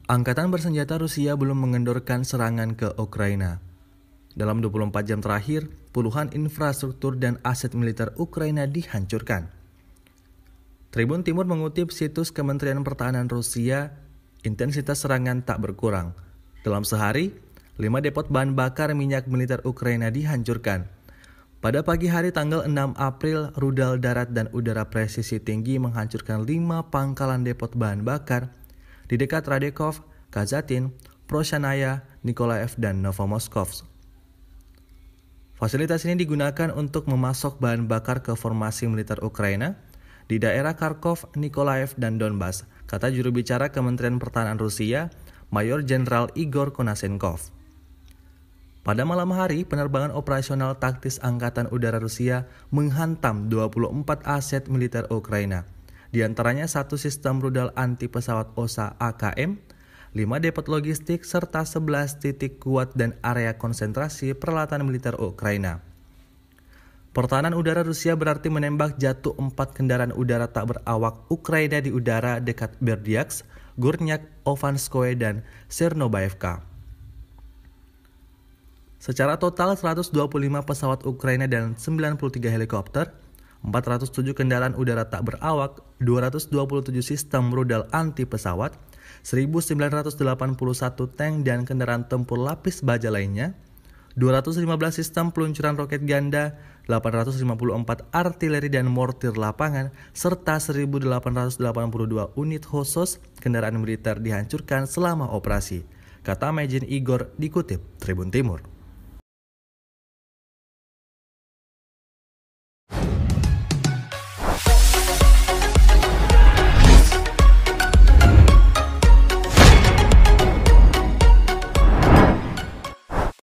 Angkatan bersenjata Rusia belum mengendorkan serangan ke Ukraina. Dalam 24 jam terakhir, puluhan infrastruktur dan aset militer Ukraina dihancurkan. Tribun Timur mengutip situs Kementerian Pertahanan Rusia, intensitas serangan tak berkurang. Dalam sehari, 5 depot bahan bakar minyak militer Ukraina dihancurkan. Pada pagi hari tanggal 6 April, rudal darat dan udara presisi tinggi menghancurkan 5 pangkalan depot bahan bakar di dekat Radekov, Kazatin, Prosyanaya, Nikolaev, dan Novomoskovsk. Fasilitas ini digunakan untuk memasok bahan bakar ke formasi militer Ukraina di daerah Kharkov, Nikolaev, dan Donbas, kata juru bicara Kementerian Pertahanan Rusia, Mayor Jenderal Igor Konashenkov. Pada malam hari, penerbangan operasional taktis Angkatan Udara Rusia menghantam 24 aset militer Ukraina, di antaranya 1 sistem rudal anti pesawat OSA AKM, 5 depot logistik, serta 11 titik kuat dan area konsentrasi peralatan militer Ukraina. Pertahanan udara Rusia berarti menembak jatuh 4 kendaraan udara tak berawak Ukraina di udara dekat Berdyansk, Gurnyak, Ovanskoye, dan Chernobyevka. Secara total 125 pesawat Ukraina dan 93 helikopter, 407 kendaraan udara tak berawak, 227 sistem rudal anti pesawat, 1.981 tank dan kendaraan tempur lapis baja lainnya, 215 sistem peluncuran roket ganda, 854 artileri dan mortir lapangan, serta 1.882 unit khusus kendaraan militer dihancurkan selama operasi, kata Majen Igor dikutip Tribun Timur.